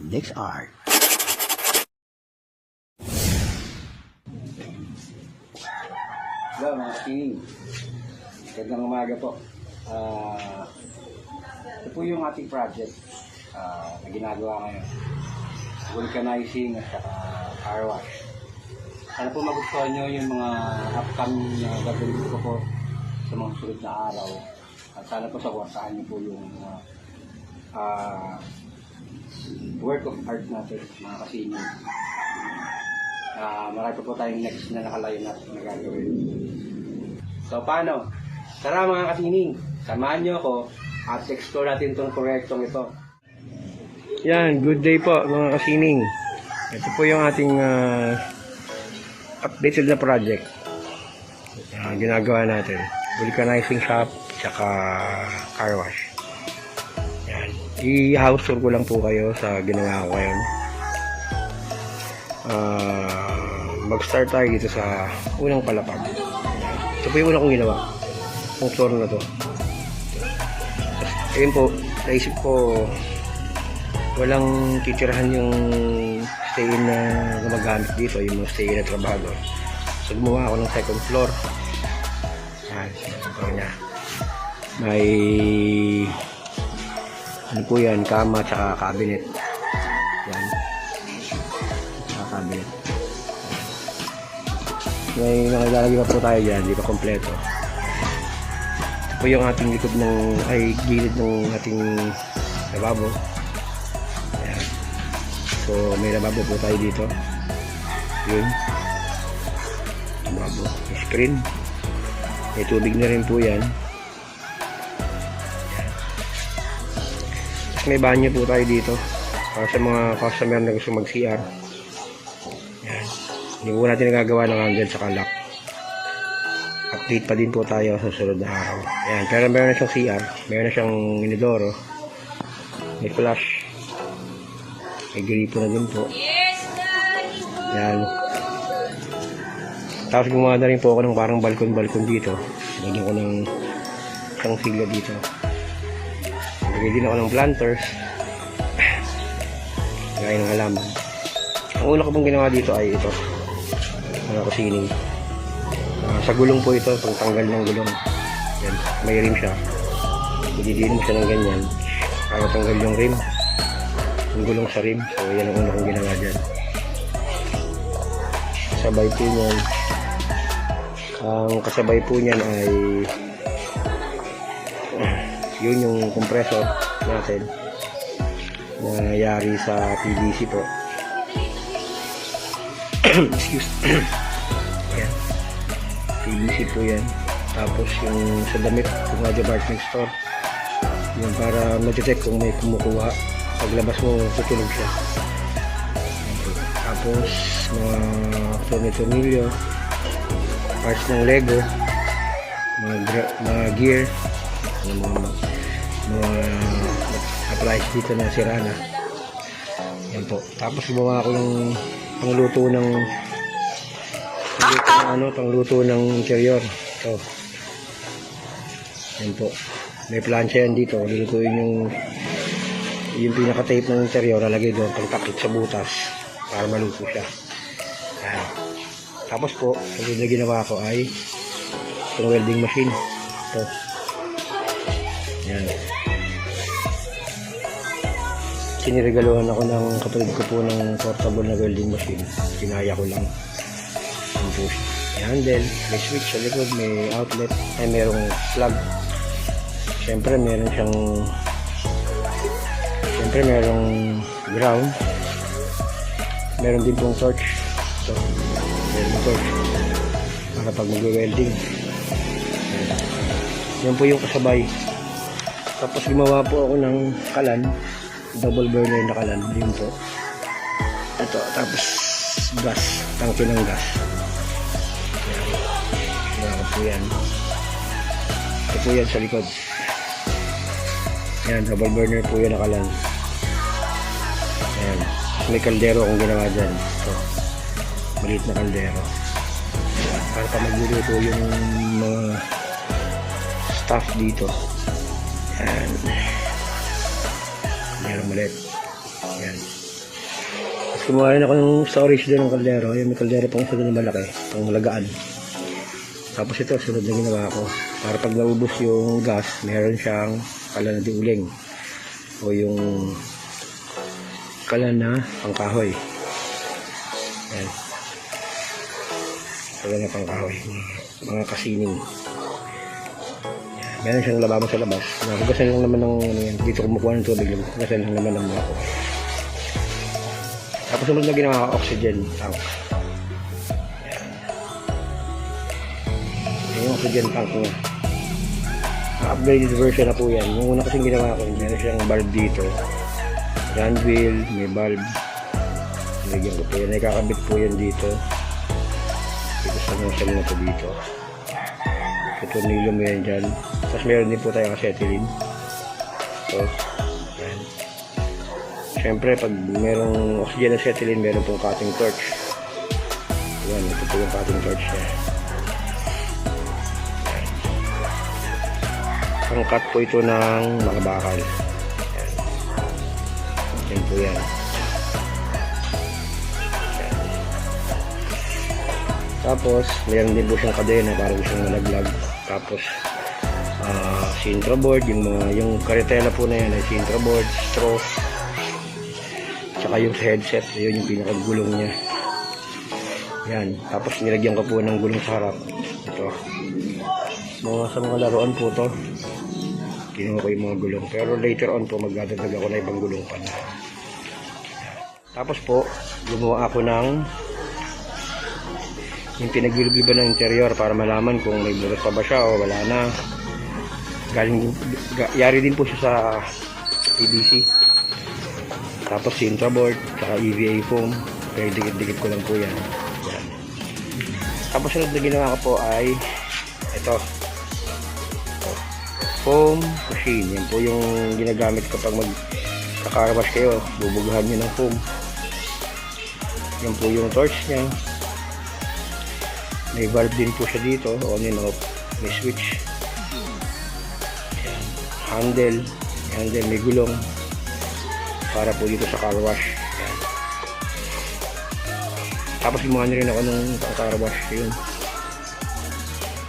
Next Art. Hello mga kapining. Magandang umaga po. Ito po yung ating project na ginagawa ngayon. Vulcanizing at saka car wash. Sana po magustuhan nyo yung mga upcoming na gagawin ko po sa mga susunod na araw. At sana po sawasahan nyo po yung work of art natin, mga kasining. Marami pa po tayong next na nakalayo natin na gagawin. So paano? Tara mga kasining, samahan nyo ako at explore natin itong proyektong ito. Yan, good day po mga kasining. Ito po yung ating updated na project. Ginagawa natin. Vulcanizing shop, tsaka car wash. Yan. I-house tour ko lang po kayo sa ginawa ko ngayon. Mag-start tayo dito sa unang palapag. Ito po yung unang kong ginawa. Itong floor na to. Ayun po, naisip ko walang titirahan yung stay na gumagamit dito, yung mga stay na trabahador. So gumawa ako ng second floor. Yan, ito niya. May ano po yan, kama tsaka cabinet. Yan. Tsaka cabinet. May nakalalagay pa po tayo dyan, hindi pa kompleto. Ito po yung ating likod ng, ay gilid ng ating lababo. Ayan. So may lababo po tayo dito. Yun. Lababo. May screen. May tubig na rin po yan. Ayan. Tapos may banyo po tayo dito. Para sa mga customer na gusto mag-CR. Ayan. Hindi po natin nagagawa ng handle sa lock. Update pa din po tayo sa susunod na araw. Ayan, pero meron na siyang CR. Meron na siyang inodoro. May flush. May gripo na din po. Ayan. Tapos gumawa na rin po ako ng parang balkon-balkon dito. Lagyan ko ng isang sigla dito. Lagyan din ako ng planters. Lagyan ng halaman. Ang una ko pong ginawa dito ay ito. Mga kusining. Sa gulong po ito, pagtanggal ng gulong. Yan, may rim siya. Ididiin mo siya ng ganyan para tanggal yung rim. Yung gulong sa rim. So yan ang una kong ginawa dyan. Kasabay po niyan. Ang kasabay po niyan ay yun yung compressor natin na yari sa PVC po. Excuse. Ayan. PVC po yan. Tapos yung sa damit kung nga department store, yun para ma-detect kung may kumukuha. Paglabas mo tutulog siya. Tapos mga tornilyo, parts ng Lego, mga gear, mga appliance dito na sira na. Yan po. Tapos gumawa ako ng pangluto ng interior. So, yan po. May plancha yan dito. Lulutuin yung pinaka-tape ng interior. Lalagay doon pagtakit sa butas para maluto siya. Yan. Tapos po, ang ginawa ko ay itong welding machine. Ito. Yan. Siniregaluhan ako ng kapatid ko po ng portable na welding machine. Kinaya ko lang. Ang push. May handle, may switch sa likod, may outlet, ay merong plug. Siyempre merong ground. Meron din pong torch. So, meron torch para pag mag-welding. Yan po yung kasabay. Tapos gumawa po ako ng kalan, double burner na kalan. Yun po. Ito, tapos gas, tangke ng gas. Yan po yan. Ito po yan sa likod. Yan, double burner po yan na kalan. Yan. May kaldero akong ginawa dyan. Ito, maliit na kaldero. Para pa magluluto yung mga stuff dito. Yan. Meron ulit. Yan. Tapos kumuha rin ako ng storage doon ng kaldero. Yung may kaldero pang isa doon na malaki, pang lagaan. Tapos ito, sunod na ginawa ko. Para pag naubos yung gas, meron siyang kalan na diuling. O yung kalan na pangkahoy. Ayan. Kalan na pangkahoy. Mga kasining. Ayan. Meron siyang lababo sa labas. Nakugasan lang naman ng ano yan. Dito kumukuha ng tubig. Nakugasan lang naman ng mga ko. Tapos sunod na ginawa ko, oxygen tank. Yung oxygen tank niya. Upgraded version na po yan. Yung una kasing ginawa ko, meron siyang bulb dito. Grand wheel, may bulb. Nilagyan ko po yan. Nakakabit po yan dito. Dito sa nozzle na po dito. Ito nilo mo yan dyan. Tapos meron din po tayong acetylene. So, yan. Siyempre, pag merong oxygen acetylene, meron pong cutting torch. Yan, ito po yung cutting torch niya. Pang-cut po ito ng mga bakal. Yan. Yan po yan. Yan. Tapos, mayroon din po siyang kadena para siyang malaglag. Tapos, sintra board, yung karetela po na yan ay sintra board, straw, tsaka yung headset, yun yung pinakagulong niya. Yan. Tapos, nilagyan ko po ng gulong sa harap. Ito. Sa mga laruan po to. Kinuha ko yung mga gulong. Pero later on po, magdadagdag ako na ibang gulong pa na. Tapos po, gumawa ako ng yung pinagbiliban ng interior para malaman kung may bulas pa ba siya o wala na. Yari din po siya sa PVC. Tapos sintra board, saka EVA foam. Kaya dikit-dikit ko lang po yan. Yan. Tapos sunod na ginawa ko po ay ito. Foam machine. Yan po yung ginagamit kapag magkakarwash kayo. Bubugahan nyo ng foam. Yan po yung torch niya. May valve din po siya dito. On and off. May switch. Yan. Handle. Handle. May gulong. Para po dito sa car wash. Yan. Tapos gumawa na rin ako ng car wash. Yun.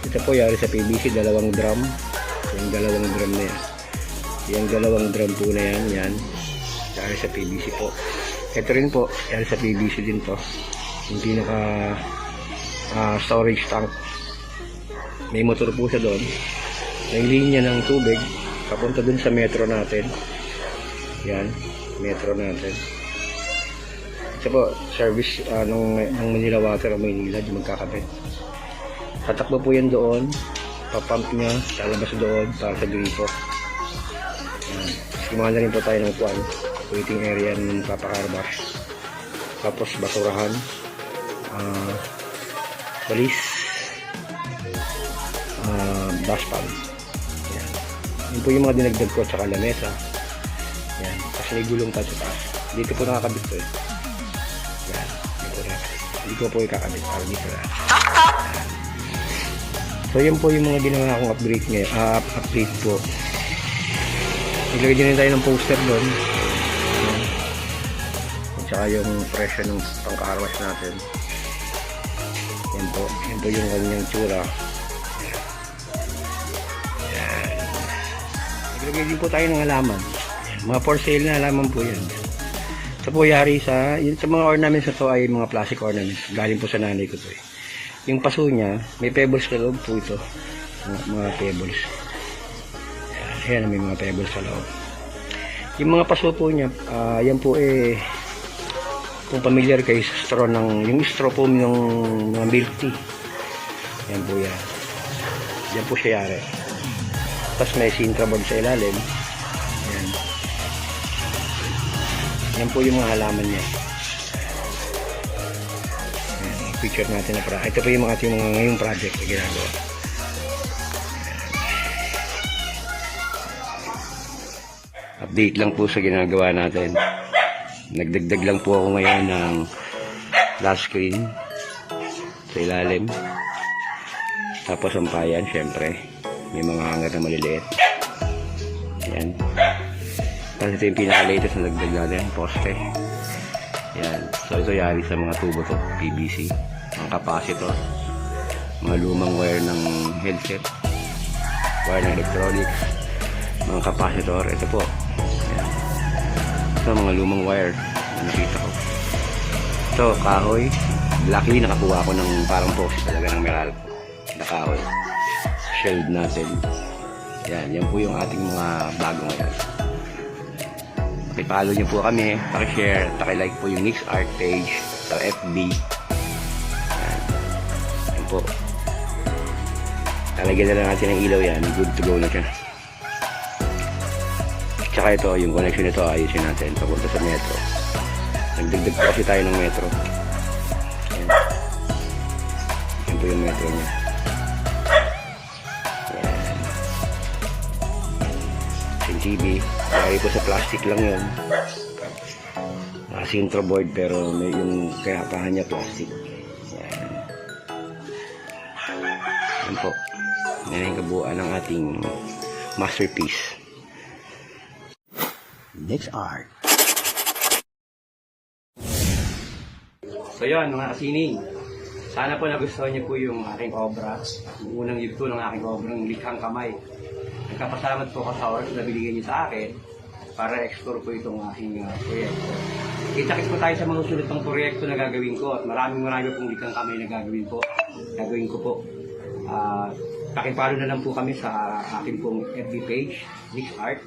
Ito po yari sa PVC. Dalawang drum. Yung dalawang drum na yan. Yung dalawang drum po na yan. Yan. Yari sa PVC po. Ito rin po. Yari sa PVC din to. Yung pinaka storage tank. May motor po siya doon. May linya ng tubig. Papunta dun sa metro natin. Yan. Metro natin. Ito po. Service ng Manila Water o Maynila. Di magkakabit. Tatakbo po yan doon. Papump niya, lalabas doon para sa gripo. Yan. Gumawa na rin po tayo ng waiting area ng papakarbash. Tapos basurahan, balis, dustpan. Yan. Yun po yung mga dinagdag ko, tsaka lamesa. Yan. Kasi may gulong tayo sa taas. Dito po nakakabit to eh. Yan. Hindi ko po ikakabit para dito na. So yan po yung mga ginawa kong upgrade ngayon. Update po. Ilagay din tayo ng poster doon. At saka yung presyo ng pang-carwash natin. Yan po. Yan po yung kanyang tsura. Yan. Ilagay din po tayo ng halaman. Mga for sale na halaman po yan. Ito po yari sa mga ornaments na to ay mga plastic ornaments. Galing po sa nanay ko to eh. Yung paso niya, may pebbles sa loob po ito. Mga pebbles. Ayan, may mga pebbles sa loob. Yung mga paso po niya, yan po eh, kung familiar kayo sa straw yung straw po ng mga milk tea. Yan po yan. Yan po siya yari. Tapos may sintra board sa ilalim. Yan. Yan po yung mga halaman niya. Picture natin na para. Ito po yung ating mga ngayong project na ginagawa. Update lang po sa ginagawa natin. Nagdagdag lang po ako ngayon ng last screen sa ilalim. Tapos ang payan, syempre. May mga hanger na maliliit. Ayan. Tapos ito yung pinaka-latest na nagdag natin, poste. Yan. So ito yari sa mga tubo to, PVC. Mga capacitor. Mga lumang wire ng headset. Wire ng electronics. Mga capacitor. Ito po. Yan. Ito mga lumang wire na nakita ko. Ito, kahoy. Luckily nakakuha ko ng parang post talaga ng Meralco na kahoy. Shield natin. Yan po yung ating mga bago ngayon. Pakipollow nyo po kami, pakishare, pakilike po yung Nix Art page sa FB. Yan po. Talagyan na lang natin ng ilaw yan. Good to go na siya. Tsaka ito, yung connection nito, ayusin natin papunta sa metro. Nagdagdag po kasi tayo ng metro. Yan. Yan po yung metro niya. TV. Lagi po sa plastic lang yun. Sintro board pero may yung kinapahan niya plastic. Yan. Yan po. Yan ang kabuuan ng ating masterpiece. Next art. So yun mga kasining. Sana po nagustuhan niyo po yung aking obra. Yung unang yugto ng aking obrang likhang kamay. Nagkapasalamat po ako sa oras na binigyan niyo sa akin para explore po itong aking proyekto. Kita-kits po tayo sa mga susunod pang proyekto na gagawin ko at maraming pong likang kamay na gagawin ko po. Pakipalo na lang po kami sa aking pong FB page, Nix Art.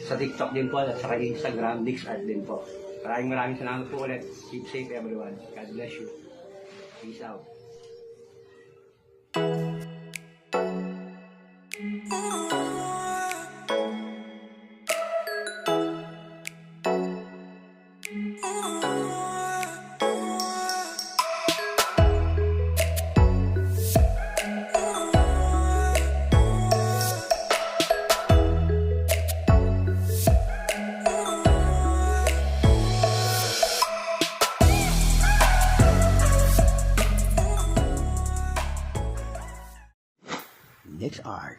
Sa TikTok din po at sa Instagram, Nix Art din po. Maraming salamat po ulit. Keep safe everyone. God bless you. Peace out. Next art.